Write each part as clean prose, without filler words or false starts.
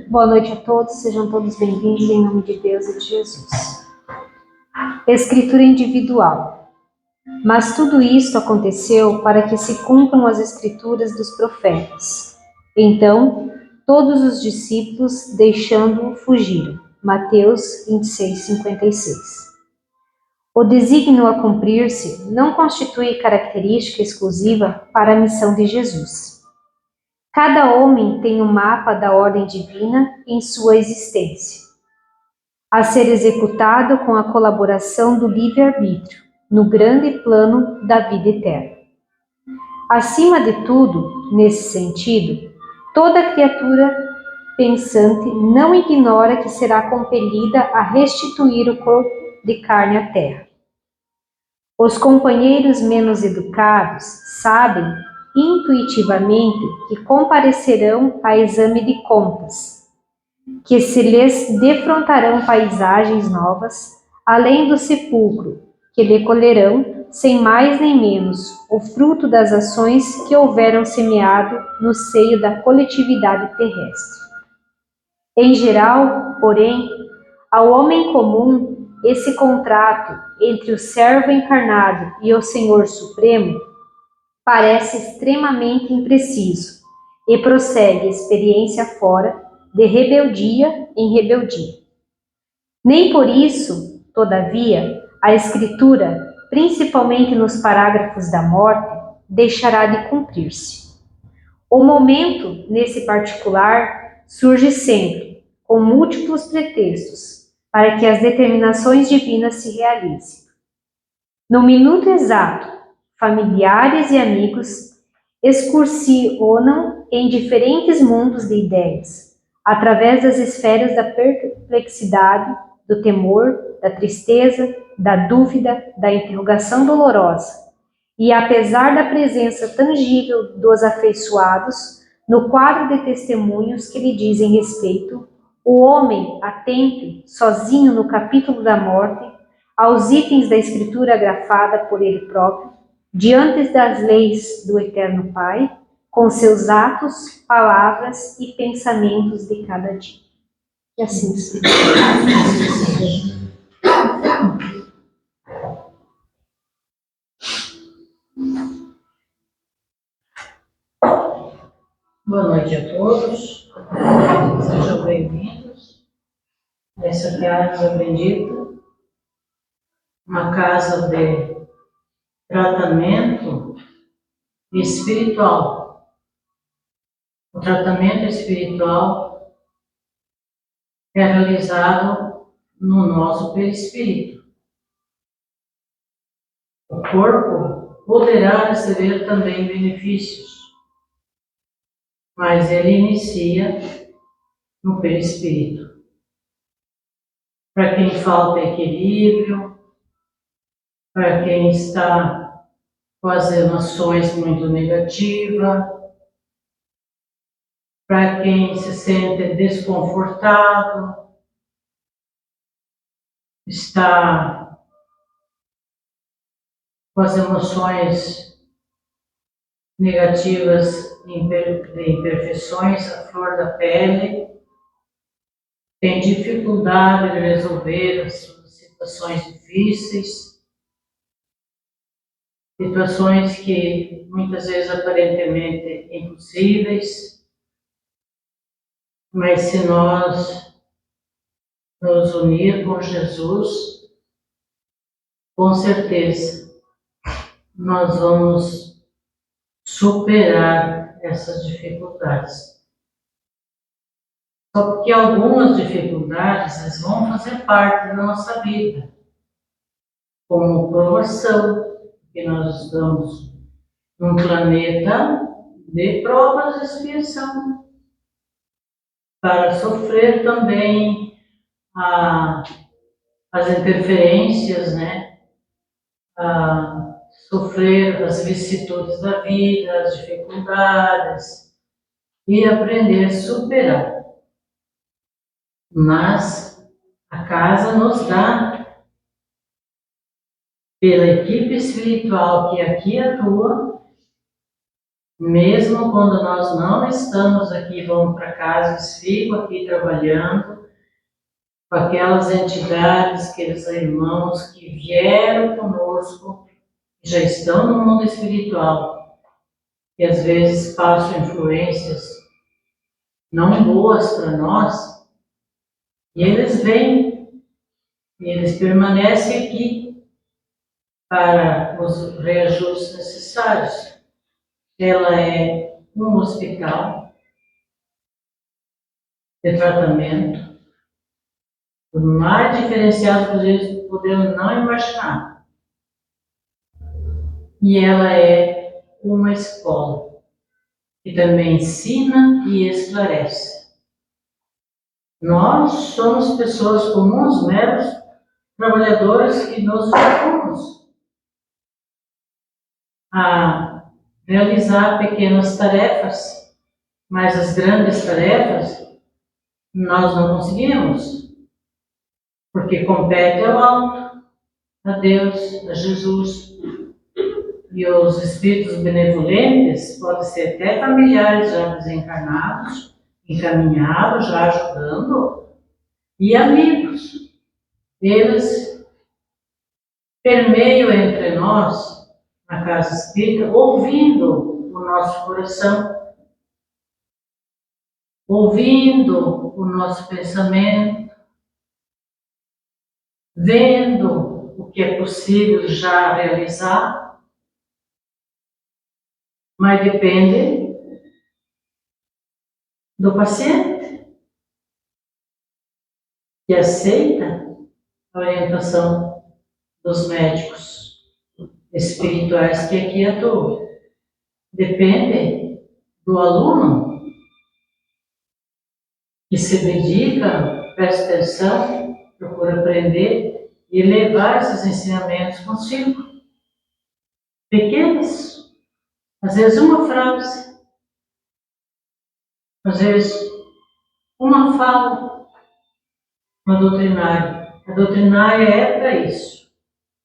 Boa noite a todos, sejam todos bem-vindos em nome de Deus e de Jesus. Escritura individual. Mas tudo isto aconteceu para que se cumpram as escrituras dos profetas. Então, todos os discípulos, deixando-o, fugiram. Mateus 26, 56. O desígnio a cumprir-se não constitui característica exclusiva para a missão de Jesus. Cada homem tem um mapa da ordem divina em sua existência, a ser executado com a colaboração do livre-arbítrio, no grande plano da vida eterna. Acima de tudo, nesse sentido, toda criatura pensante não ignora que será compelida a restituir o corpo de carne à terra. Os companheiros menos educados sabem intuitivamente que comparecerão a exame de contas, que se lhes defrontarão paisagens novas, além do sepulcro, que lhe colherão, sem mais nem menos, o fruto das ações que houveram semeado no seio da coletividade terrestre. Em geral, porém, ao homem comum, esse contrato entre o servo encarnado e o Senhor Supremo parece extremamente impreciso e prossegue experiência fora, de rebeldia em rebeldia. Nem por isso, todavia, a Escritura, principalmente nos parágrafos da morte, deixará de cumprir-se. O momento, nesse particular, surge sempre, com múltiplos pretextos, para que as determinações divinas se realizem. No minuto exato, familiares e amigos excursionam em diferentes mundos de ideias, através das esferas da perplexidade, do temor, da tristeza, da dúvida, da interrogação dolorosa. E apesar da presença tangível dos afeiçoados, no quadro de testemunhos que lhe dizem respeito, o homem atente, sozinho no capítulo da morte, aos itens da escritura grafada por ele próprio, diante das leis do Eterno Pai, com seus atos, palavras e pensamentos de cada dia. E assim seja. Boa noite a todos, sejam bem-vindos. Essa casa bendita, uma casa de tratamento espiritual. O tratamento espiritual é realizado no nosso perispírito. O corpo poderá receber também benefícios, mas ele inicia no perispírito. Para quem falta equilíbrio, para quem está com as emoções muito negativas, para quem se sente desconfortado, está com as emoções negativas de imperfeições à flor da pele, tem dificuldade de resolver as suas situações difíceis, situações que muitas vezes aparentemente impossíveis, mas se nós nos unir com Jesus, com certeza nós vamos superar essas dificuldades. Só porque algumas dificuldades elas vão fazer parte da nossa vida, como provação, que nós estamos num planeta de provas e expiação, para sofrer também as interferências, sofrer as vicissitudes da vida, as dificuldades e aprender a superar. Mas a casa nos dá, pela equipe espiritual que aqui atua, Mesmo quando nós não estamos aqui, vamos para casa, eles ficam aqui trabalhando com aquelas entidades, aqueles irmãos que vieram conosco, que já estão no mundo espiritual, que às vezes passam influências não boas para nós, e eles vêm, e eles permanecem aqui para os reajustes necessários. Ela é um hospital de tratamento, o mais diferenciado que vocês podemos não imaginar. E ela é uma escola que também ensina e esclarece. Nós somos pessoas comuns, meros trabalhadores que nos dispomos a realizar pequenas tarefas, mas as grandes tarefas nós não conseguimos, porque compete ao alto, a Deus, a Jesus. E os espíritos benevolentes podem ser até familiares já desencarnados, encaminhados, já ajudando, e amigos. Eles permeiam entre nós, na casa espírita, ouvindo o nosso coração, ouvindo o nosso pensamento, vendo o que é possível já realizar, mas depende do paciente, que aceita a orientação dos médicos espirituais que aqui atuam. Depende do aluno que se dedica, presta atenção, procura aprender e levar esses ensinamentos consigo. Pequenos, às vezes uma frase, às vezes uma fala, uma doutrinária. A doutrinária é para isso,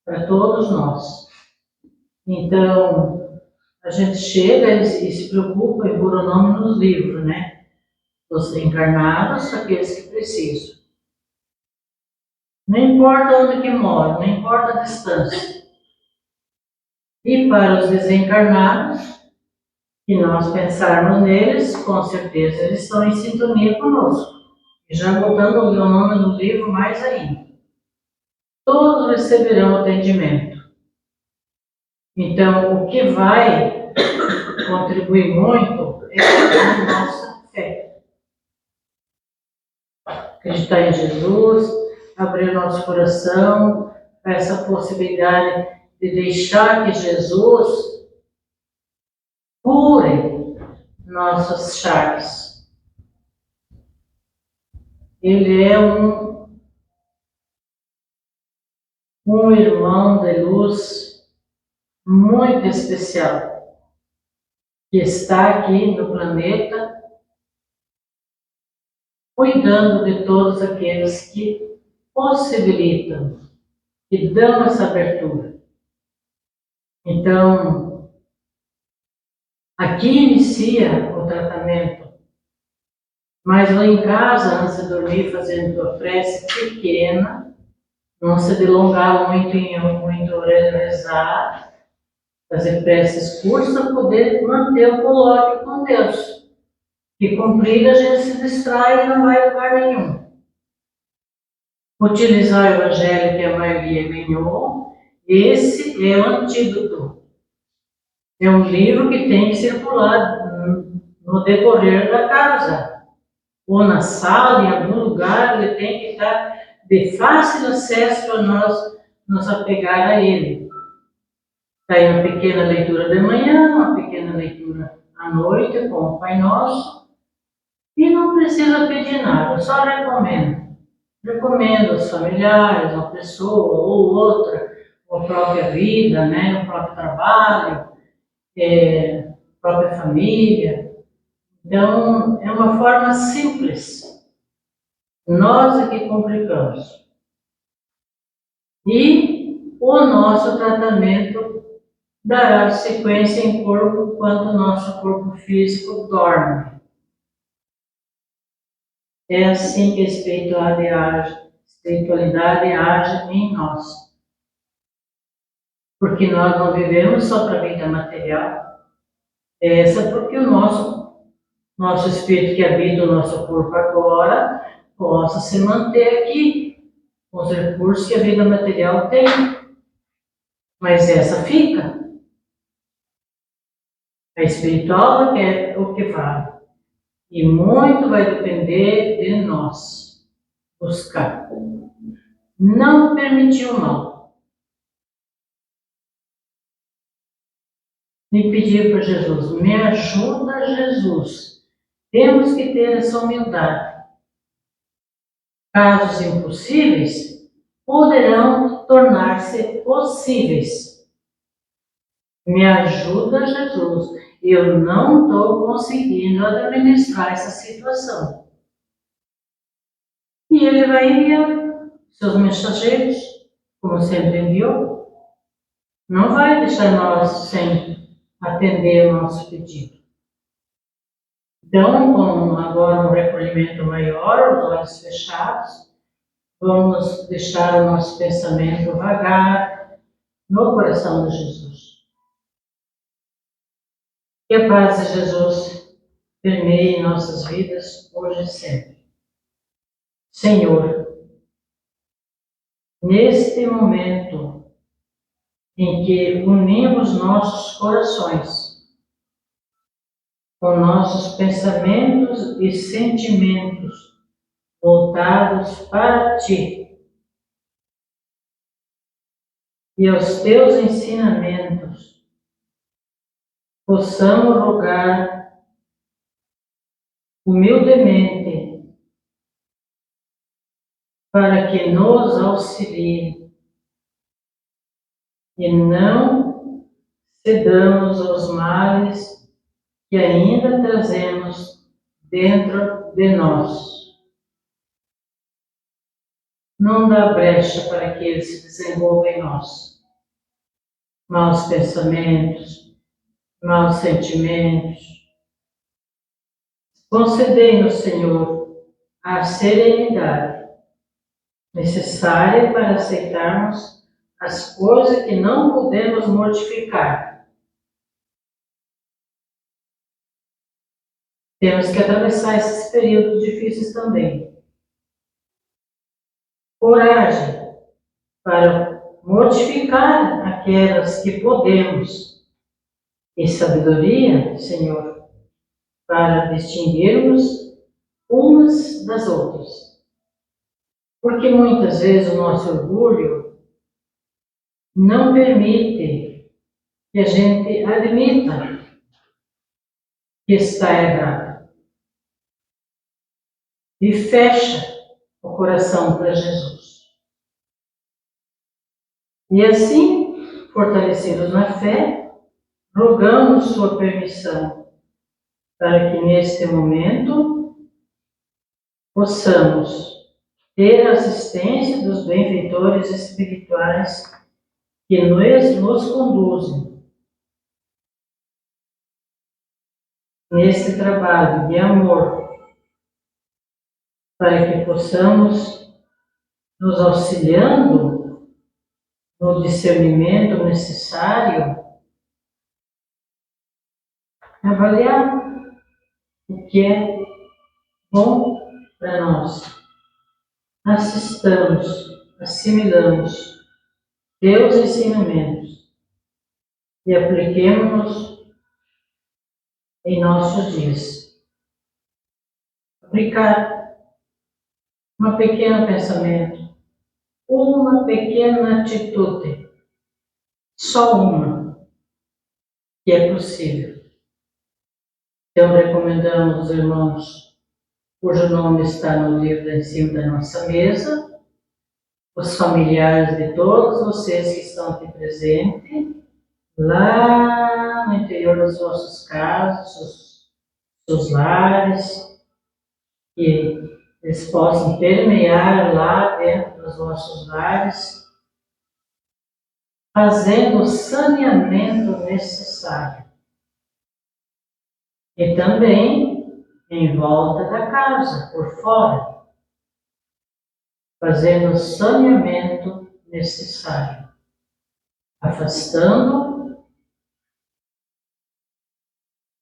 para todos nós. Então, a gente chega e se preocupa em pôr o nome nos livros, né? Os encarnados, aqueles que precisam. Não importa onde que moram, não importa a distância. E para os desencarnados, que nós pensarmos neles, com certeza eles estão em sintonia conosco. E já botando o meu nome no livro mais ainda. Todos receberão atendimento. Então, o que vai contribuir muito é a nossa fé. Acreditar em Jesus, abrir nosso coração para essa possibilidade de deixar que Jesus cure nossas chagas. Ele é um irmão de luz muito especial, que está aqui no planeta, cuidando de todos aqueles que possibilitam, que dão essa abertura. Então, aqui inicia o tratamento, mas lá em casa, antes de dormir, fazendo tua prece pequena, não se delongar muito rezar, fazer preces curtas para poder manter o colóquio com Deus. E cumprir, a gente se distrai e não vai a lugar nenhum. Utilizar o Evangelho que a maioria ganhou, esse é o antídoto. É um livro que tem que circular no decorrer da casa, ou na sala, em algum lugar, ele tem que estar de fácil acesso para nós nos apegar a ele. Está aí uma pequena leitura de manhã, uma pequena leitura à noite com o Pai Nosso, e não precisa pedir nada, só recomendo. Recomendo aos familiares, uma pessoa ou outra, ou a própria vida, né, o próprio trabalho, a própria família. Então, é uma forma simples. Nós é que complicamos. E o nosso tratamento dará sequência em corpo enquanto o nosso corpo físico dorme. É assim que a espiritualidade age em nós. Porque nós não vivemos só para a vida material. Essa porque o nosso espírito que habita o nosso corpo agora possa se manter aqui, com os recursos que a vida material tem. Mas essa fica. A espiritual é o que vale. E muito vai depender de nós buscar. Não permitir o mal. E pedir para Jesus, me ajuda, Jesus. Temos que ter essa humildade. Casos impossíveis poderão tornar-se possíveis. Me ajuda, Jesus. Eu não estou conseguindo administrar essa situação. E ele vai enviar seus mensageiros, como sempre enviou. Não vai deixar nós sem atender o nosso pedido. Então, com agora um recolhimento maior, os olhos fechados, vamos deixar o nosso pensamento vagar no coração de Jesus. Que a paz de Jesus permeie nossas vidas hoje e sempre. Senhor, neste momento em que unimos nossos corações com nossos pensamentos e sentimentos voltados para Ti e aos Teus ensinamentos, possamos rogar humildemente para que nos auxilie e não cedamos aos males que ainda trazemos dentro de nós. Não dá brecha para que ele se desenvolva em nós. Maus pensamentos, maus sentimentos. Concedei-nos, Senhor, a serenidade necessária para aceitarmos as coisas que não podemos mortificar. Temos que atravessar esses períodos difíceis também. Coragem para mortificar aquelas que podemos. E sabedoria, Senhor, para distinguirmos umas das outras. Porque muitas vezes o nosso orgulho não permite que a gente admita que está errado. E fecha o coração para Jesus. E assim, fortalecidos na fé, rogamos sua permissão para que neste momento possamos ter a assistência dos benfeitores espirituais que nos conduzem nesse trabalho de amor, para que possamos, nos auxiliando no discernimento necessário, avaliar o que é bom para nós. Assistamos, assimilamos teus ensinamentos e apliquemos-nos em nossos dias. Aplicar um pequeno pensamento, uma pequena atitude, só uma, que é possível. Então, recomendamos aos irmãos, cujo nome está no livro em cima da nossa mesa, os familiares de todos vocês que estão aqui presentes, lá no interior dos vossos casas, dos lares, que eles possam permear lá dentro dos vossos lares fazendo o saneamento necessário. E também em volta da casa, por fora, fazendo o saneamento necessário, afastando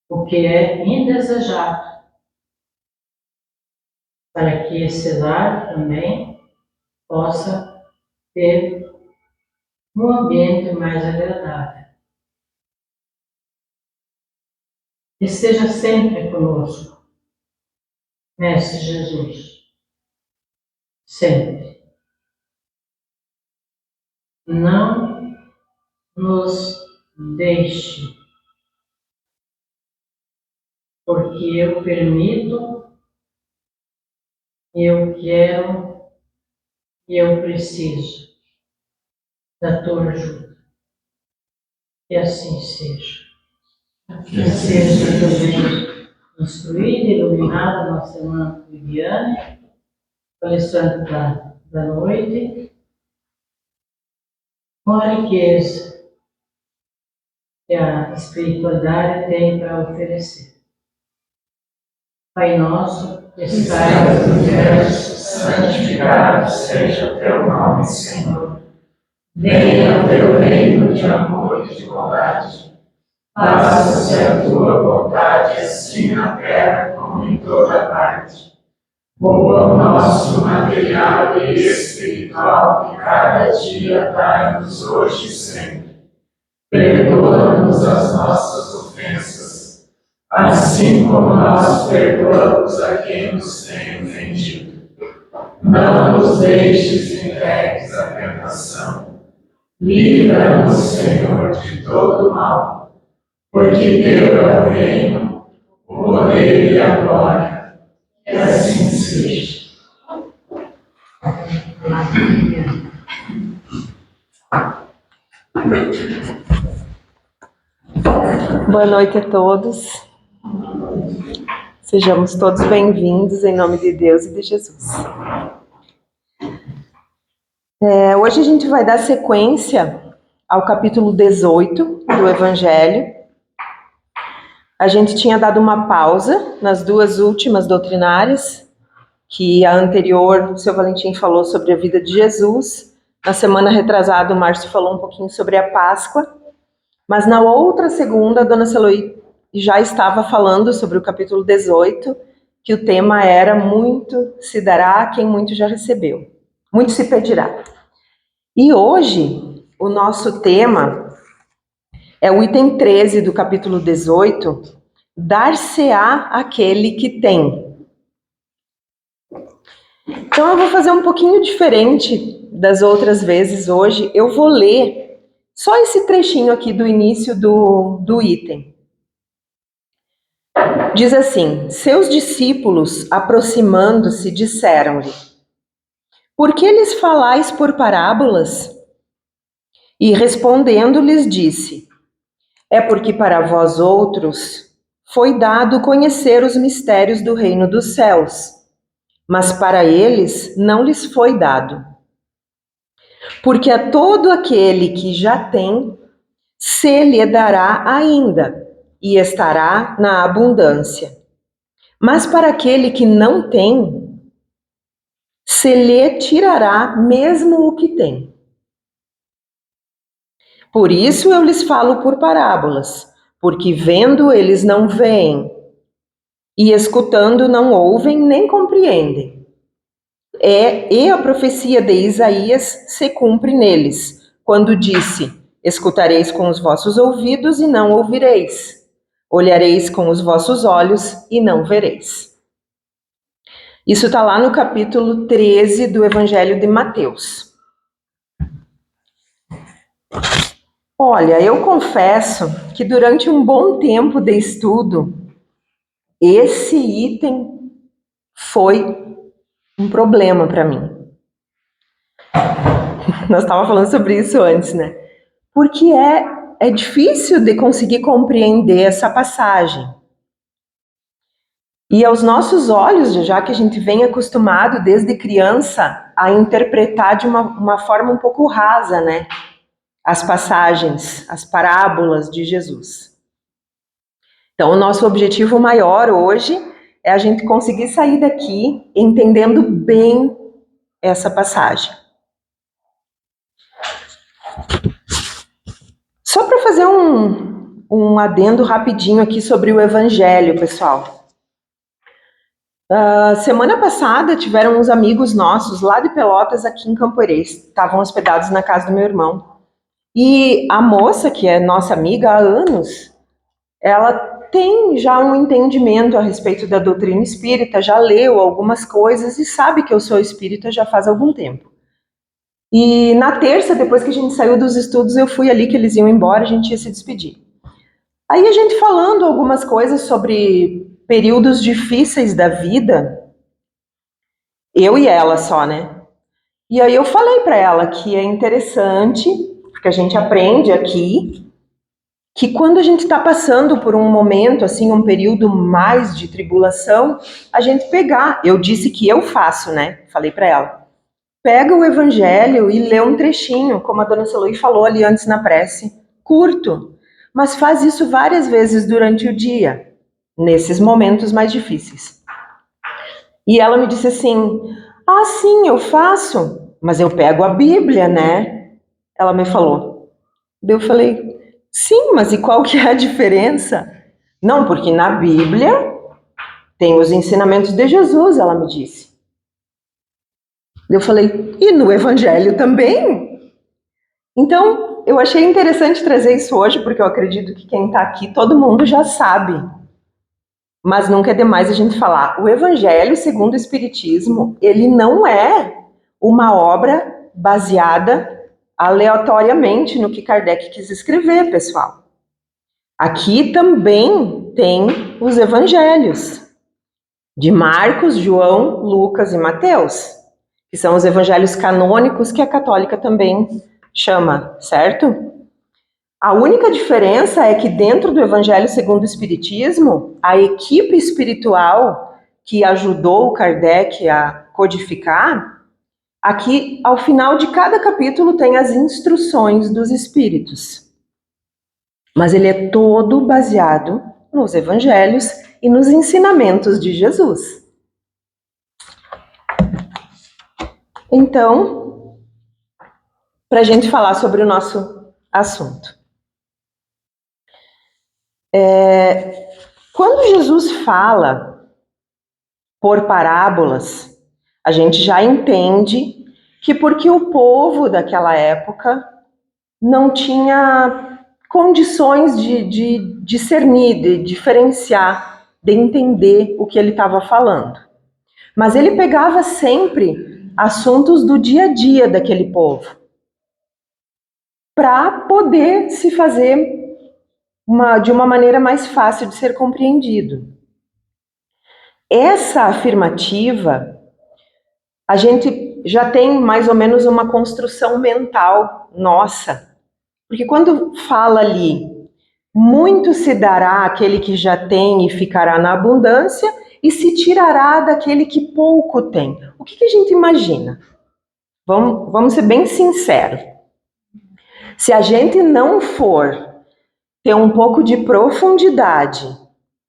o que é indesejado, para que esse lar também possa ter um ambiente mais agradável. Esteja sempre conosco, Mestre Jesus, sempre. Não nos deixe, porque eu permito, eu quero e eu preciso da tua ajuda. Que assim seja. Que seja também instruída e iluminada nossa irmã Viviane, palestrante da noite, com a riqueza que a espiritualidade tem para oferecer. Pai nosso, que estais no universo, santificado seja o teu nome, Senhor. Venha o teu reino de amor e de bondade. Faça-se a tua vontade, assim na terra como em toda parte. O pão nosso material e espiritual de cada dia dai-nos hoje e sempre. Perdoa-nos as nossas ofensas, assim como nós perdoamos a quem nos tem ofendido. Não nos deixes entregues à tentação. Livra-nos, Senhor, de todo mal, porque teu é o reino, o poder e a glória. Que assim seja. Boa noite a todos. Sejamos todos bem-vindos em nome de Deus e de Jesus. Hoje a gente vai dar sequência ao capítulo 18 do Evangelho. A gente tinha dado uma pausa nas duas últimas doutrinárias, que a anterior, o seu Valentim falou sobre a vida de Jesus. Na semana retrasada, o Márcio falou um pouquinho sobre a Páscoa. Mas na outra segunda, a dona Celoí já estava falando sobre o capítulo 18, que o tema era muito se dará a quem muito já recebeu. Muito se pedirá. E hoje, o nosso tema é o item 13 do capítulo 18, dar-se-á aquele que tem. Então eu vou fazer um pouquinho diferente das outras vezes hoje. Eu vou ler só esse trechinho aqui do início do item. Diz assim: seus discípulos, aproximando-se, disseram-lhe: por que lhes falais por parábolas? E respondendo-lhes disse: é porque para vós outros foi dado conhecer os mistérios do reino dos céus, mas para eles não lhes foi dado. Porque a todo aquele que já tem, se lhe dará ainda, e estará na abundância. Mas para aquele que não tem, se lhe tirará mesmo o que tem. Por isso eu lhes falo por parábolas, porque vendo eles não veem, e escutando não ouvem nem compreendem. E a profecia de Isaías se cumpre neles, quando disse: escutareis com os vossos ouvidos e não ouvireis, olhareis com os vossos olhos e não vereis. Isso está lá no capítulo 13 do Evangelho de Mateus. Olha, eu confesso que durante um bom tempo de estudo, esse item foi um problema para mim. Nós estávamos falando sobre isso antes, né? Porque é difícil de conseguir compreender essa passagem. E aos nossos olhos, já que a gente vem acostumado desde criança a interpretar de uma forma um pouco rasa, né? as passagens, as parábolas de Jesus. Então, o nosso objetivo maior hoje é a gente conseguir sair daqui entendendo bem essa passagem. Só para fazer um adendo rapidinho aqui sobre o Evangelho, pessoal. Semana passada tiveram uns amigos nossos lá de Pelotas, aqui em Campo Erês. Estavam hospedados na casa do meu irmão. E a moça, que é nossa amiga há anos, ela tem já um entendimento a respeito da doutrina espírita, já leu algumas coisas e sabe que eu sou espírita já faz algum tempo. E na terça, depois que a gente saiu dos estudos, eu fui ali que eles iam embora, a gente ia se despedir. Aí a gente falando algumas coisas sobre períodos difíceis da vida, eu e ela só, né? E aí eu falei para ela que é interessante, porque a gente aprende aqui, que quando a gente está passando por um momento, assim, um período mais de tribulação, a gente pegar. Eu disse que eu faço, né? Falei para ela. Pega o Evangelho e lê um trechinho, como a dona Celoí falou ali antes na prece, curto, mas faz isso várias vezes durante o dia, nesses momentos mais difíceis. E ela me disse assim, sim, eu faço, mas eu pego a Bíblia, né? Ela me falou. Eu falei, sim, mas e qual que é a diferença? Não, porque na Bíblia tem os ensinamentos de Jesus, ela me disse. Eu falei, e no Evangelho também? Então, eu achei interessante trazer isso hoje, porque eu acredito que quem está aqui, todo mundo já sabe. Mas nunca é demais a gente falar. O Evangelho, segundo o Espiritismo, ele não é uma obra baseada aleatoriamente no que Kardec quis escrever, pessoal. Aqui também tem os Evangelhos de Marcos, João, Lucas e Mateus, que são os evangelhos canônicos que a católica também chama, certo? A única diferença é que dentro do Evangelho segundo o Espiritismo, a equipe espiritual que ajudou o Kardec a codificar, aqui ao final de cada capítulo tem as instruções dos espíritos. Mas ele é todo baseado nos evangelhos e nos ensinamentos de Jesus. Então, para a gente falar sobre o nosso assunto. Quando Jesus fala por parábolas, a gente já entende que porque o povo daquela época não tinha condições de discernir, de diferenciar, de entender o que ele estava falando. Mas ele pegava sempre assuntos do dia a dia daquele povo, para poder se fazer de uma maneira mais fácil de ser compreendido. Essa afirmativa, a gente já tem mais ou menos uma construção mental nossa, porque quando fala ali, muito se dará àquele que já tem e ficará na abundância, e se tirará daquele que pouco tem. O que a gente imagina? Vamos ser bem sinceros. Se a gente não for ter um pouco de profundidade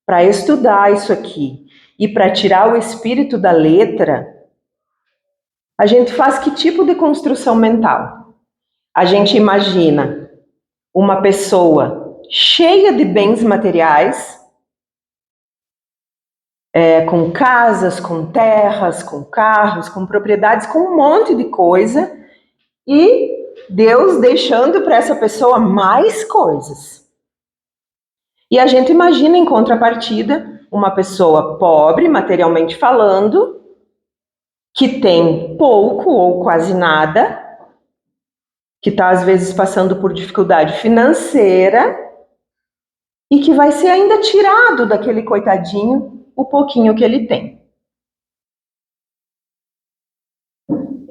para estudar isso aqui e para tirar o espírito da letra, a gente faz que tipo de construção mental? A gente imagina uma pessoa cheia de bens materiais, com casas, com terras, com carros, com propriedades, com um monte de coisa, e Deus deixando para essa pessoa mais coisas. E a gente imagina, em contrapartida, uma pessoa pobre, materialmente falando, que tem pouco ou quase nada, que está às vezes passando por dificuldade financeira e que vai ser ainda tirado daquele coitadinho o pouquinho que ele tem.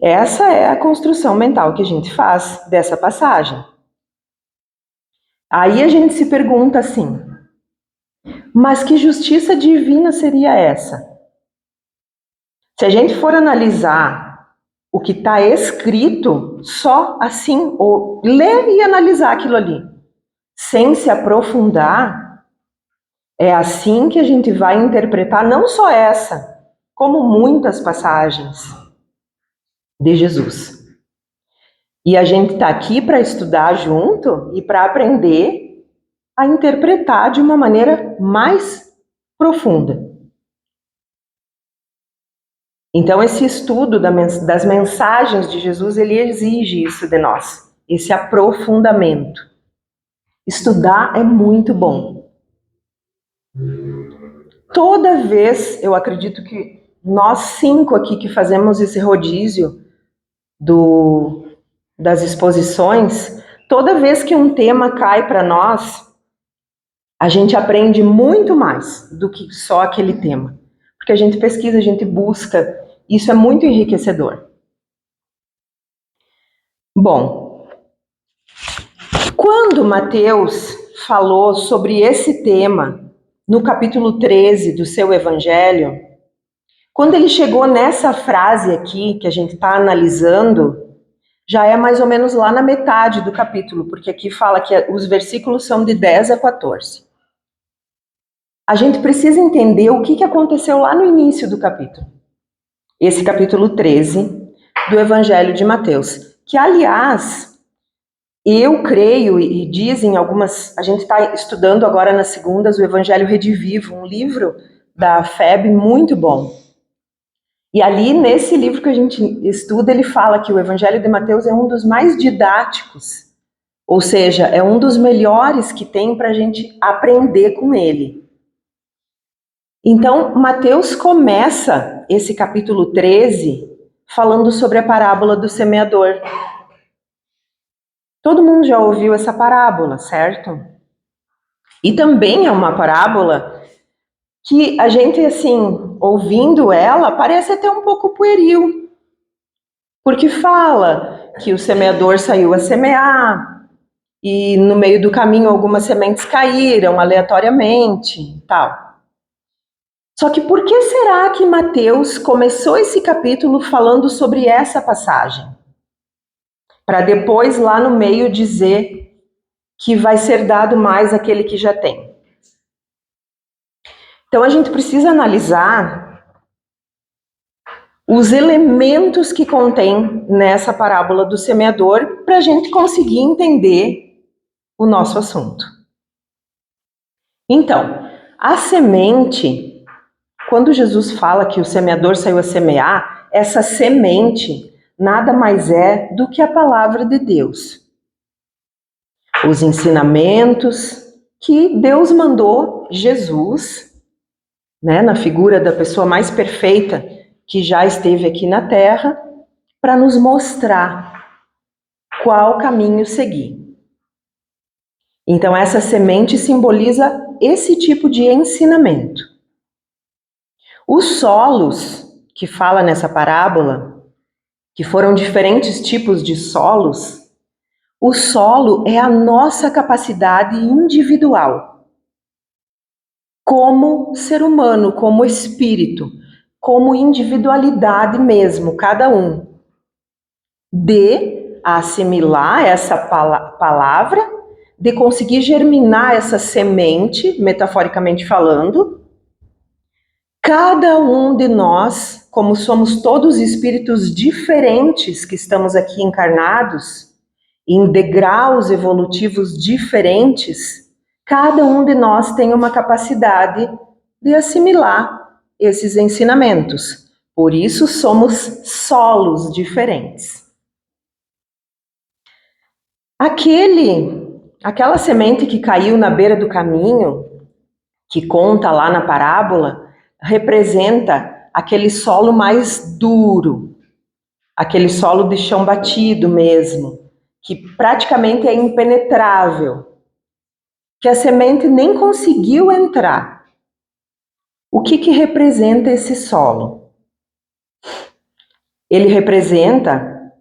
Essa é a construção mental que a gente faz dessa passagem. Aí a gente se pergunta assim, mas que justiça divina seria essa? Se a gente for analisar o que está escrito só assim, ou ler e analisar aquilo ali, sem se aprofundar, é assim que a gente vai interpretar não só essa, como muitas passagens de Jesus. E a gente está aqui para estudar junto e para aprender a interpretar de uma maneira mais profunda. Então, esse estudo das mensagens de Jesus, ele exige isso de nós, esse aprofundamento. Estudar é muito bom. Toda vez, eu acredito que nós 5 aqui que fazemos esse rodízio das exposições, toda vez que um tema cai para nós, a gente aprende muito mais do que só aquele tema. Porque a gente pesquisa, a gente busca, isso é muito enriquecedor. Bom, quando Mateus falou sobre esse tema no capítulo 13 do seu evangelho, quando ele chegou nessa frase aqui que a gente está analisando, já é mais ou menos lá na metade do capítulo, porque aqui fala que os versículos são de 10 a 14. A gente precisa entender o que aconteceu lá no início do capítulo. Esse capítulo 13 do Evangelho de Mateus, que, aliás, eu creio e dizem algumas... A gente está estudando agora nas segundas o Evangelho Redivivo, um livro da FEB muito bom. E ali, nesse livro que a gente estuda, ele fala que o Evangelho de Mateus é um dos mais didáticos, ou seja, é um dos melhores que tem para a gente aprender com ele. Então, Mateus começa esse capítulo 13 falando sobre a parábola do semeador. Todo mundo já ouviu essa parábola, certo? E também é uma parábola que a gente, assim, ouvindo ela, parece até um pouco pueril. Porque fala que o semeador saiu a semear e no meio do caminho algumas sementes caíram aleatoriamente e tal. Só que por que será que Mateus começou esse capítulo falando sobre essa passagem? Para depois, lá no meio, dizer que vai ser dado mais àquele que já tem. Então, a gente precisa analisar os elementos que contém nessa parábola do semeador para a gente conseguir entender o nosso assunto. Então, a semente, quando Jesus fala que o semeador saiu a semear, essa semente nada mais é do que a palavra de Deus. Os ensinamentos que Deus mandou Jesus, né, na figura da pessoa mais perfeita que já esteve aqui na Terra, para nos mostrar qual caminho seguir. Então, essa semente simboliza esse tipo de ensinamento. Os solos que fala nessa parábola, que foram diferentes tipos de solos, o solo é a nossa capacidade individual, como ser humano, como espírito, como individualidade mesmo, cada um, de assimilar essa palavra, de conseguir germinar essa semente, metaforicamente falando. Cada um de nós, como somos todos espíritos diferentes que estamos aqui encarnados, em degraus evolutivos diferentes, cada um de nós tem uma capacidade de assimilar esses ensinamentos. Por isso somos solos diferentes. Aquela semente que caiu na beira do caminho, que conta lá na parábola, representa aquele solo mais duro, aquele solo de chão batido mesmo, que praticamente é impenetrável, que a semente nem conseguiu entrar. O que representa esse solo? Ele representa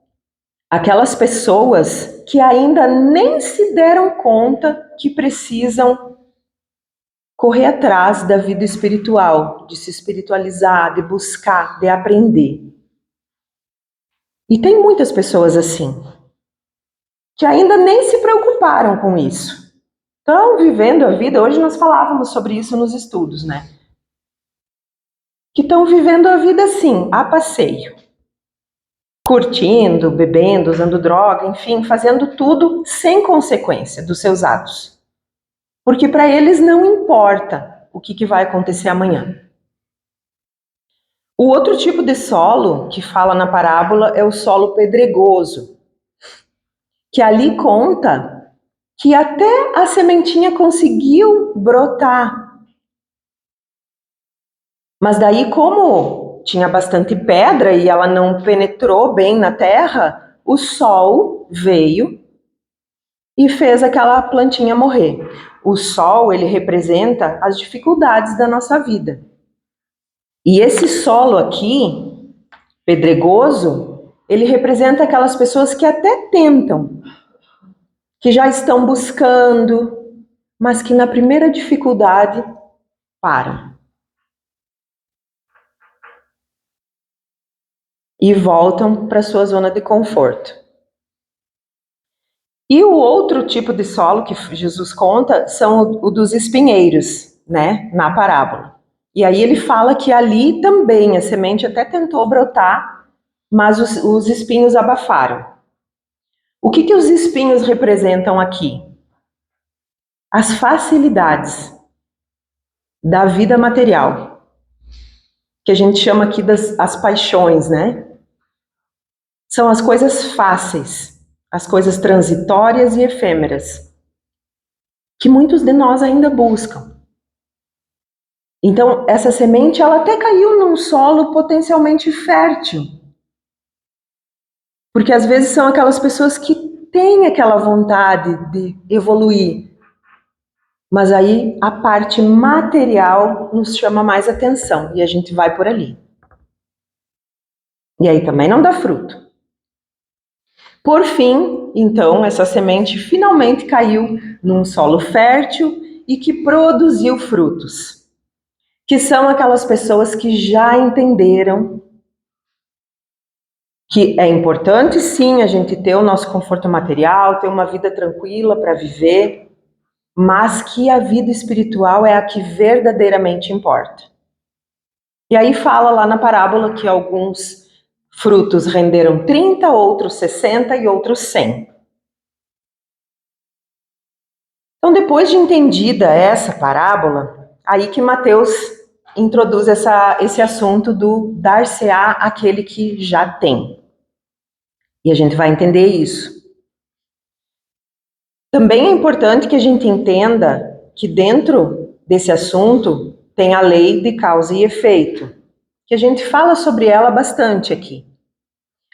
aquelas pessoas que ainda nem se deram conta que precisam correr atrás da vida espiritual, de se espiritualizar, de buscar, de aprender. E tem muitas pessoas assim, que ainda nem se preocuparam com isso. Estão vivendo a vida, hoje nós falávamos sobre isso nos estudos, né? Que estão vivendo a vida assim, a passeio. Curtindo, bebendo, usando droga, enfim, fazendo tudo sem consequência dos seus atos. Porque para eles não importa o que vai acontecer amanhã. O outro tipo de solo que fala na parábola é o solo pedregoso, que ali conta que até a sementinha conseguiu brotar. Mas daí, como tinha bastante pedra e ela não penetrou bem na terra, o sol veio e fez aquela plantinha morrer. O sol, ele representa as dificuldades da nossa vida. E esse solo aqui, pedregoso, ele representa aquelas pessoas que até tentam, que já estão buscando, mas que na primeira dificuldade param. E voltam para sua zona de conforto. E o outro tipo de solo que Jesus conta são o dos espinheiros, né, na parábola. E aí ele fala que ali também a semente até tentou brotar, mas os espinhos abafaram. O que os espinhos representam aqui? As facilidades da vida material, que a gente chama aqui as paixões, né? São as coisas fáceis, as coisas transitórias e efêmeras, que muitos de nós ainda buscam. Então, essa semente, ela até caiu num solo potencialmente fértil. Porque às vezes são aquelas pessoas que têm aquela vontade de evoluir. Mas aí a parte material nos chama mais atenção e a gente vai por ali. E aí também não dá fruto. Por fim, então, essa semente finalmente caiu num solo fértil e que produziu frutos. Que são aquelas pessoas que já entenderam que é importante sim a gente ter o nosso conforto material, ter uma vida tranquila para viver, mas que a vida espiritual é a que verdadeiramente importa. E aí fala lá na parábola que alguns frutos renderam 30, outros 60 e outros 100. Então, depois de entendida essa parábola, aí que Mateus introduz esse assunto do dar-se-á aquele que já tem. E a gente vai entender isso. Também é importante que a gente entenda que dentro desse assunto tem a lei de causa e efeito, que a gente fala sobre ela bastante aqui.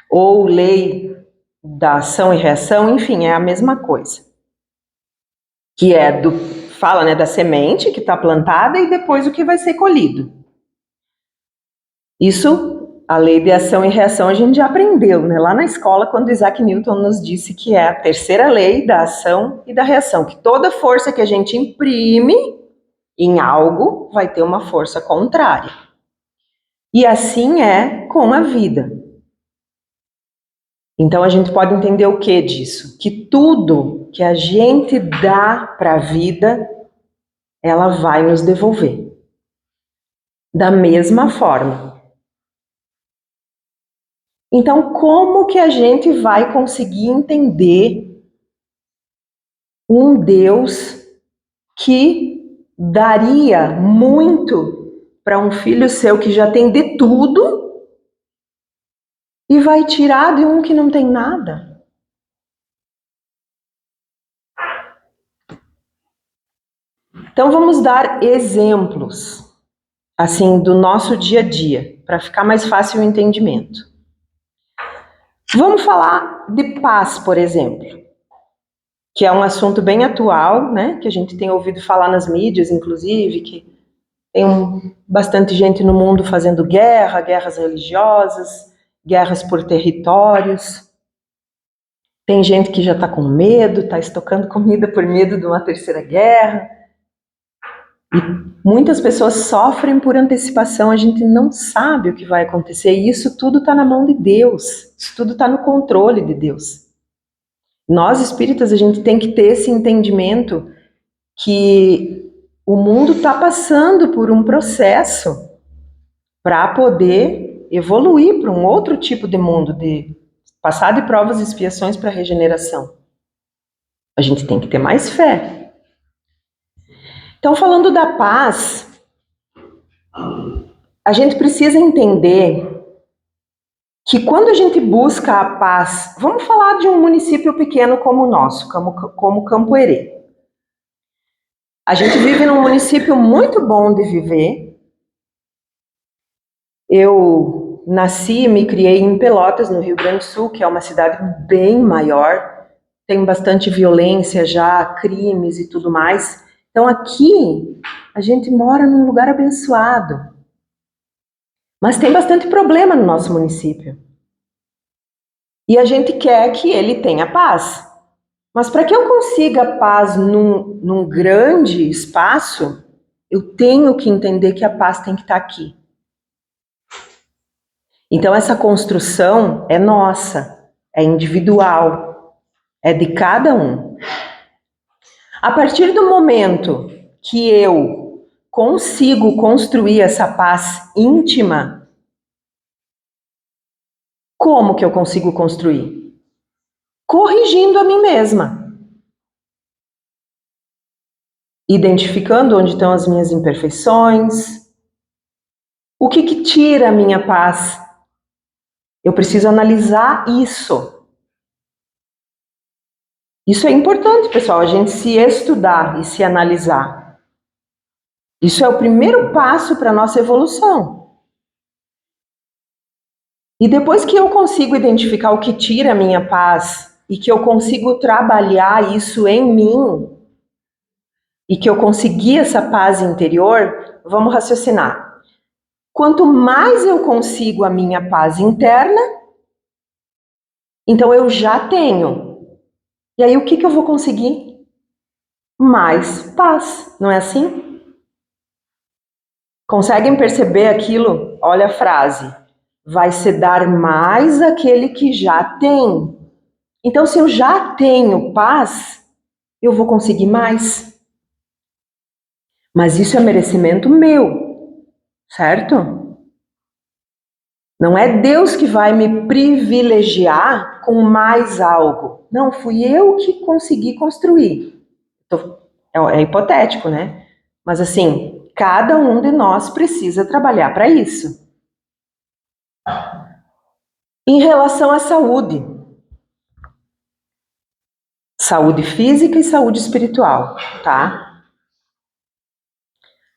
Ou lei da ação e reação, enfim, é a mesma coisa. Que fala, né, da semente que está plantada e depois o que vai ser colhido. Isso, a lei de ação e reação, a gente já aprendeu, né? Lá na escola, quando Isaac Newton nos disse que é a terceira lei da ação e da reação, que toda força que a gente imprime em algo vai ter uma força contrária. E assim é com a vida. Então a gente pode entender o que disso? Que tudo que a gente dá para a vida, ela vai nos devolver. Da mesma forma. Então, como que a gente vai conseguir entender um Deus que daria muito para um filho seu que já tem de tudo e vai tirar de um que não tem nada? Então, vamos dar exemplos, assim, do nosso dia a dia, para ficar mais fácil o entendimento. Vamos falar de paz, por exemplo, que é um assunto bem atual, né? Que a gente tem ouvido falar nas mídias, inclusive, que tem bastante gente no mundo fazendo guerras religiosas, guerras por territórios. Tem gente que já está com medo, está estocando comida por medo de uma terceira guerra. Muitas pessoas sofrem por antecipação, a gente não sabe o que vai acontecer, e isso tudo está na mão de Deus, isso tudo está no controle de Deus. Nós, espíritas, a gente tem que ter esse entendimento que o mundo está passando por um processo para poder evoluir para um outro tipo de mundo, de passar de provas e expiações para regeneração. A gente tem que ter mais fé. Então, falando da paz, a gente precisa entender que quando a gente busca a paz, vamos falar de um município pequeno como o nosso, como Campo Herê. A gente vive num município muito bom de viver. Eu nasci e me criei em Pelotas, no Rio Grande do Sul, que é uma cidade bem maior, tem bastante violência já, crimes e tudo mais. Então aqui a gente mora num lugar abençoado, mas tem bastante problema no nosso município. E a gente quer que ele tenha paz. Mas para que eu consiga paz num grande espaço, eu tenho que entender que a paz tem que estar aqui. Então essa construção é nossa, é individual, é de cada um. A partir do momento que eu consigo construir essa paz íntima, como que eu consigo construir? Corrigindo a mim mesma. Identificando onde estão as minhas imperfeições. O que tira a minha paz? Eu preciso analisar isso. Isso é importante, pessoal, a gente se estudar e se analisar. Isso é o primeiro passo para a nossa evolução. E depois que eu consigo identificar o que tira a minha paz e que eu consigo trabalhar isso em mim e que eu consegui essa paz interior, vamos raciocinar. Quanto mais eu consigo a minha paz interna, então eu já tenho. E aí o que eu vou conseguir? Mais paz, não é assim? Conseguem perceber aquilo? Olha a frase. Vai se dar mais aquele que já tem. Então, se eu já tenho paz, eu vou conseguir mais. Mas isso é merecimento meu, certo? Não é Deus que vai me privilegiar com mais algo. Não, fui eu que consegui construir. É hipotético, né? Mas assim, cada um de nós precisa trabalhar para isso. Em relação à saúde, saúde física e saúde espiritual, tá?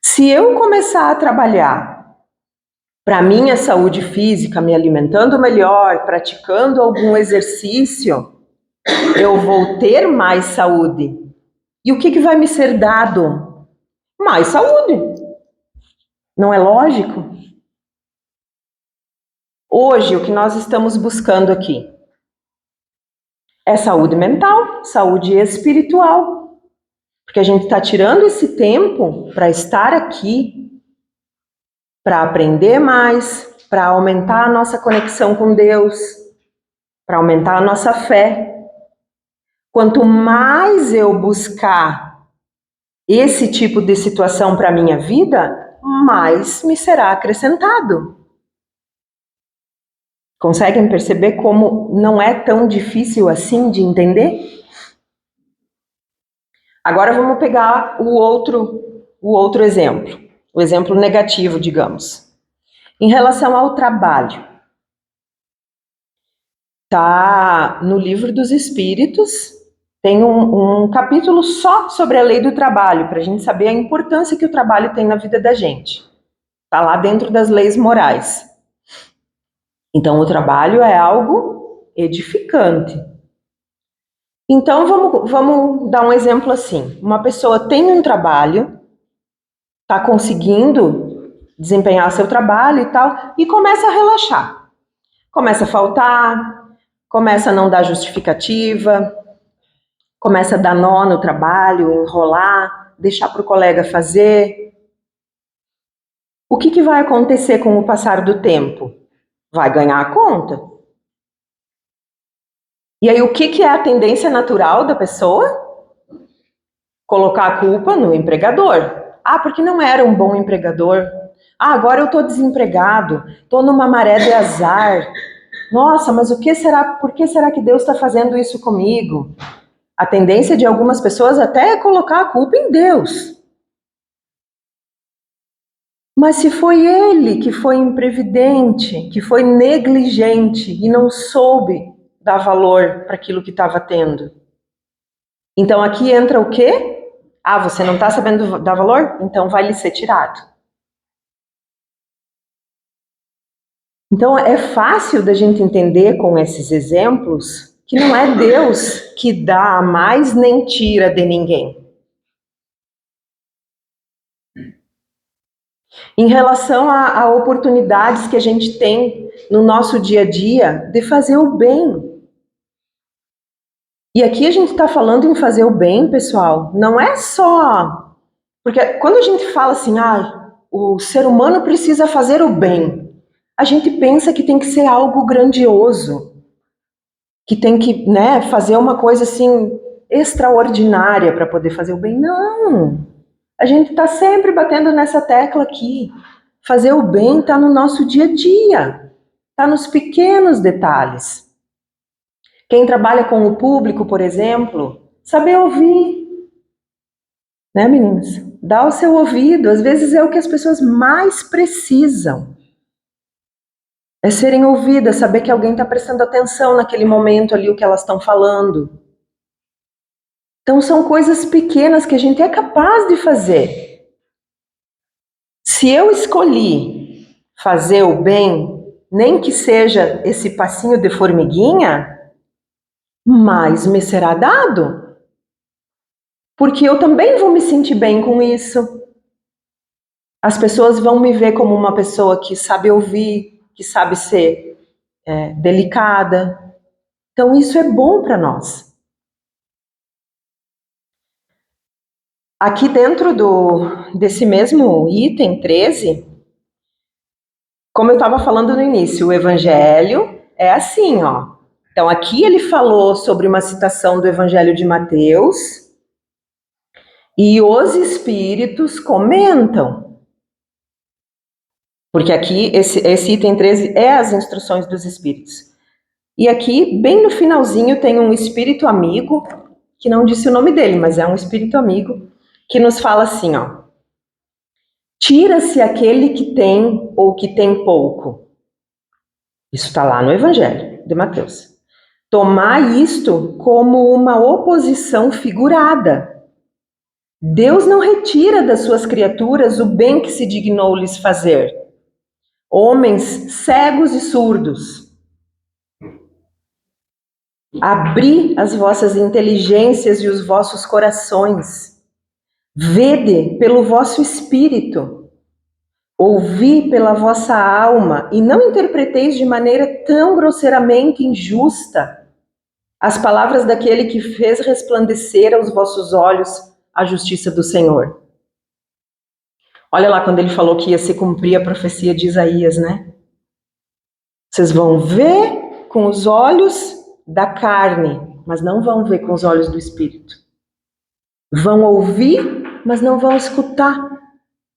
Se eu começar a trabalhar para minha saúde física, me alimentando melhor, praticando algum exercício, eu vou ter mais saúde. E o que vai me ser dado? Mais saúde. Não é lógico? Hoje, o que nós estamos buscando aqui é saúde mental, saúde espiritual. Porque a gente está tirando esse tempo para estar aqui, para aprender mais, para aumentar a nossa conexão com Deus, para aumentar a nossa fé. Quanto mais eu buscar esse tipo de situação para a minha vida, mais me será acrescentado. Conseguem perceber como não é tão difícil assim de entender? Agora vamos pegar o outro exemplo, o exemplo negativo, digamos. Em relação ao trabalho. Tá no Livro dos Espíritos, tem um capítulo só sobre a lei do trabalho, para a gente saber a importância que o trabalho tem na vida da gente. Está lá dentro das leis morais. Então, o trabalho é algo edificante. Então, vamos dar um exemplo assim. Uma pessoa tem um trabalho, está conseguindo desempenhar seu trabalho e tal, e começa a relaxar. Começa a faltar, começa a não dar justificativa, começa a dar nó no trabalho, enrolar, deixar para o colega fazer. o que vai acontecer com o passar do tempo? Vai ganhar a conta. E aí, o que é a tendência natural da pessoa? Colocar a culpa no empregador. Ah, porque não era um bom empregador. Ah, agora eu estou desempregado, estou numa maré de azar. Nossa, mas por que será que Deus está fazendo isso comigo? A tendência de algumas pessoas até é colocar a culpa em Deus. Mas se foi ele que foi imprevidente, que foi negligente e não soube dar valor para aquilo que estava tendo. Então aqui entra o quê? Ah, você não está sabendo dar valor? Então vai lhe ser tirado. Então é fácil da gente entender com esses exemplos que não é Deus que dá a mais nem tira de ninguém. Em relação a oportunidades que a gente tem no nosso dia a dia de fazer o bem. E aqui a gente está falando em fazer o bem, pessoal, não é só... Porque quando a gente fala assim, o ser humano precisa fazer o bem, a gente pensa que tem que ser algo grandioso, que tem que, né, fazer uma coisa assim extraordinária para poder fazer o bem. Não! A gente está sempre batendo nessa tecla aqui. Fazer o bem está no nosso dia a dia, está nos pequenos detalhes. Quem trabalha com o público, por exemplo, saber ouvir. Né, meninas? Dá o seu ouvido. Às vezes é o que as pessoas mais precisam. É serem ouvidas, saber que alguém está prestando atenção naquele momento ali, o que elas estão falando. Então são coisas pequenas que a gente é capaz de fazer. Se eu escolhi fazer o bem, nem que seja esse passinho de formiguinha, mais me será dado. Porque eu também vou me sentir bem com isso. As pessoas vão me ver como uma pessoa que sabe ouvir, que sabe ser delicada. Então isso é bom para nós. Aqui dentro desse mesmo item 13, como eu estava falando no início, o Evangelho é assim, ó. Então aqui ele falou sobre uma citação do Evangelho de Mateus e os Espíritos comentam. Porque aqui esse item 13 é as instruções dos Espíritos. E aqui, bem no finalzinho, tem um Espírito amigo, que não disse o nome dele, mas é um Espírito amigo, que nos fala assim, ó. Tira-se aquele que tem ou que tem pouco. Isso está lá no Evangelho de Mateus. Tomai isto como uma oposição figurada. Deus não retira das suas criaturas o bem que se dignou lhes fazer. Homens cegos e surdos. Abri as vossas inteligências e os vossos corações. Vede pelo vosso espírito. Ouvi pela vossa alma e não interpreteis de maneira tão grosseiramente injusta as palavras daquele que fez resplandecer aos vossos olhos a justiça do Senhor. Olha lá quando ele falou que ia se cumprir a profecia de Isaías, né? Vocês vão ver com os olhos da carne, mas não vão ver com os olhos do Espírito. Vão ouvir, mas não vão escutar.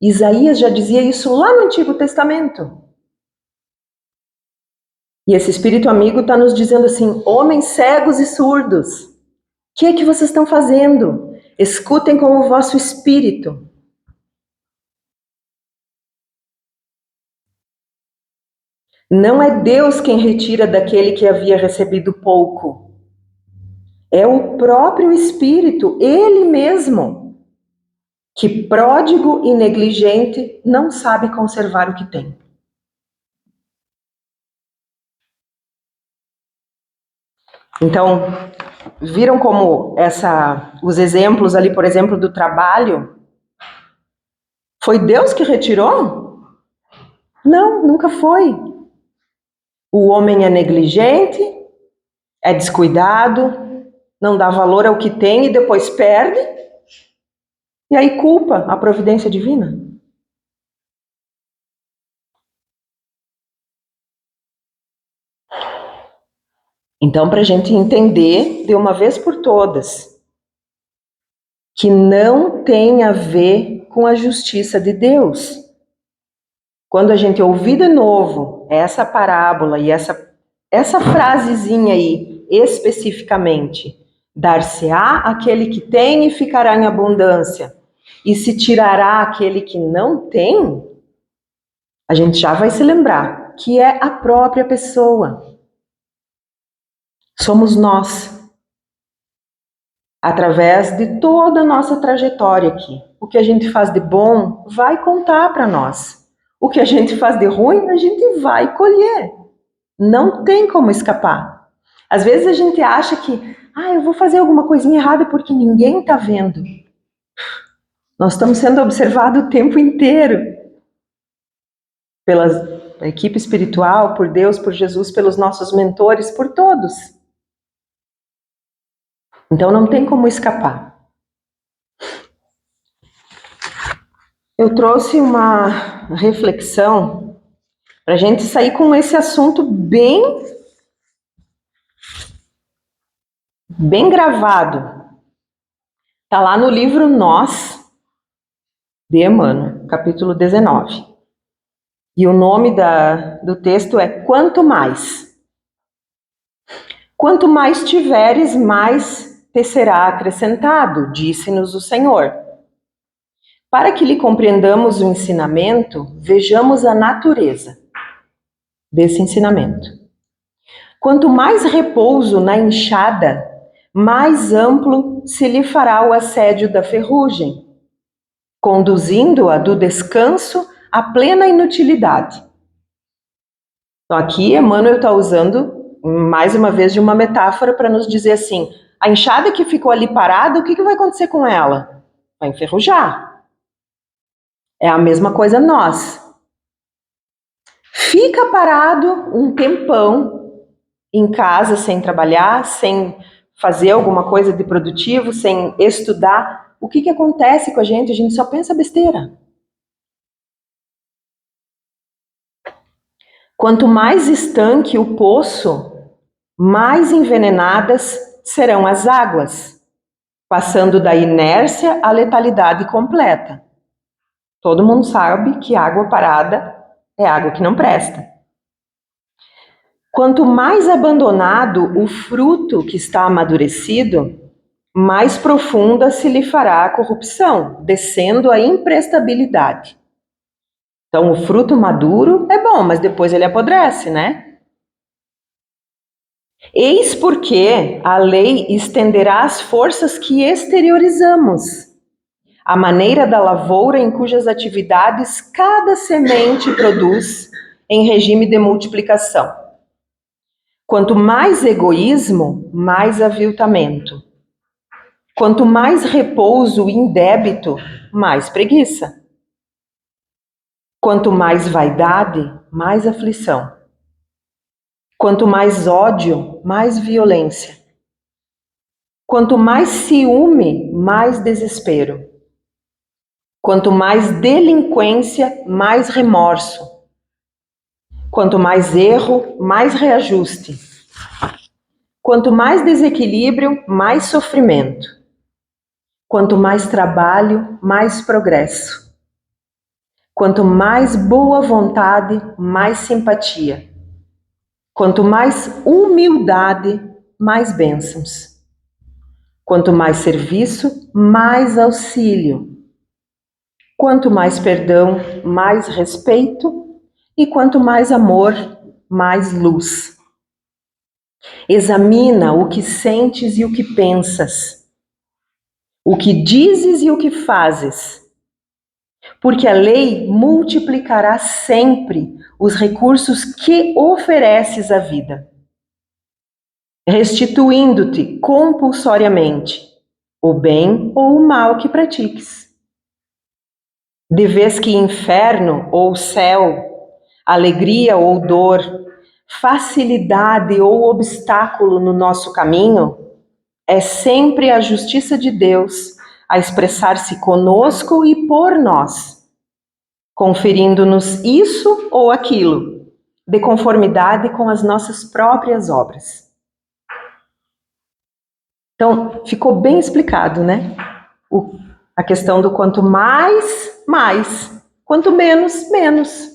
Isaías já dizia isso lá no Antigo Testamento. E esse Espírito amigo está nos dizendo assim, homens cegos e surdos, o que é que vocês estão fazendo? Escutem com o vosso espírito. Não é Deus quem retira daquele que havia recebido pouco. É o próprio Espírito, Ele mesmo, que pródigo e negligente não sabe conservar o que tem. Então, viram como os exemplos ali, por exemplo, do trabalho, foi Deus que retirou? Não, nunca foi. O homem é negligente, é descuidado, não dá valor ao que tem e depois perde, e aí culpa a providência divina. Então, para a gente entender de uma vez por todas que não tem a ver com a justiça de Deus. Quando a gente ouvir de novo essa parábola e essa frasezinha aí, especificamente, dar-se-á aquele que tem e ficará em abundância, e se tirará aquele que não tem, a gente já vai se lembrar que é a própria pessoa. Somos nós. Através de toda a nossa trajetória aqui. O que a gente faz de bom vai contar para nós. O que a gente faz de ruim, a gente vai colher. Não tem como escapar. Às vezes a gente acha que, eu vou fazer alguma coisinha errada porque ninguém está vendo. Nós estamos sendo observados o tempo inteiro. Pela equipe espiritual, por Deus, por Jesus, pelos nossos mentores, por todos. Então não tem como escapar. Eu trouxe uma reflexão para a gente sair com esse assunto bem gravado. Está lá no livro Nós, de Emmanuel, capítulo 19. E o nome do texto é Quanto Mais. Quanto mais tiveres, mais te será acrescentado, disse-nos o Senhor. Para que lhe compreendamos o ensinamento, vejamos a natureza desse ensinamento. Quanto mais repouso na enxada, mais amplo se lhe fará o assédio da ferrugem, conduzindo-a do descanso à plena inutilidade. Então aqui Emmanuel está usando, mais uma vez, de uma metáfora para nos dizer assim, a enxada que ficou ali parada, o que vai acontecer com ela? Vai enferrujar. É a mesma coisa nós. Fica parado um tempão em casa sem trabalhar, sem fazer alguma coisa de produtivo, sem estudar. O que acontece com a gente? A gente só pensa besteira. Quanto mais estanque o poço, mais envenenadas serão as águas, passando da inércia à letalidade completa. Todo mundo sabe que água parada é água que não presta. Quanto mais abandonado o fruto que está amadurecido, mais profunda se lhe fará a corrupção, descendo a imprestabilidade. Então, o fruto maduro é bom, mas depois ele apodrece, né? Eis porque a lei estenderá as forças que exteriorizamos, a maneira da lavoura em cujas atividades cada semente produz em regime de multiplicação. Quanto mais egoísmo, mais aviltamento. Quanto mais repouso indébito, mais preguiça. Quanto mais vaidade, mais aflição. Quanto mais ódio, mais violência. Quanto mais ciúme, mais desespero. Quanto mais delinquência, mais remorso. Quanto mais erro, mais reajuste. Quanto mais desequilíbrio, mais sofrimento. Quanto mais trabalho, mais progresso. Quanto mais boa vontade, mais simpatia. Quanto mais humildade, mais bênçãos. Quanto mais serviço, mais auxílio. Quanto mais perdão, mais respeito, e quanto mais amor, mais luz. Examina o que sentes e o que pensas, o que dizes e o que fazes, porque a lei multiplicará sempre os recursos que ofereces à vida, restituindo-te compulsoriamente o bem ou o mal que pratiques. De vez que inferno ou céu, alegria ou dor, facilidade ou obstáculo no nosso caminho, é sempre a justiça de Deus a expressar-se conosco e por nós, conferindo-nos isso ou aquilo, de conformidade com as nossas próprias obras. Então, ficou bem explicado, né? A questão do quanto mais, mais. Quanto menos, menos.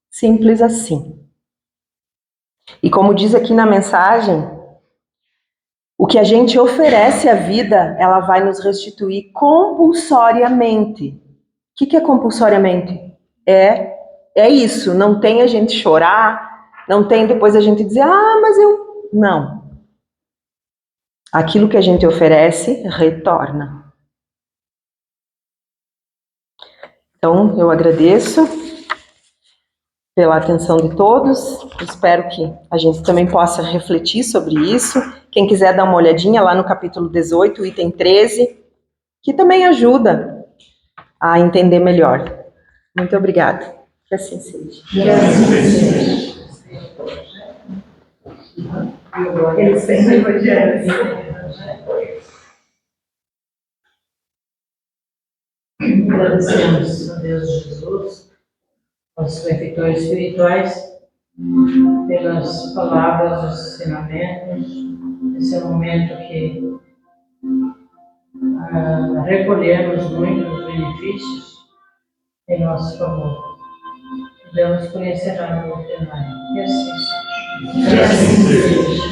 Simples assim. E como diz aqui na mensagem, o que a gente oferece à vida, ela vai nos restituir compulsoriamente. O que é compulsoriamente? É isso, não tem a gente chorar, não tem depois a gente dizer, mas eu... Não. Aquilo que a gente oferece, retorna. Então, eu agradeço pela atenção de todos. Espero que a gente também possa refletir sobre isso. Quem quiser dar uma olhadinha lá no capítulo 18, item 13, que também ajuda a entender melhor. Muito obrigada. Que assim seja. Eles têm evangelho. Agradecemos a Deus Jesus, aos benfeitores espirituais, pelas palavras, os ensinamentos, esse momento que recolhemos muitos benefícios em nosso favor. Damos por encerrar o tema. Que assim seja.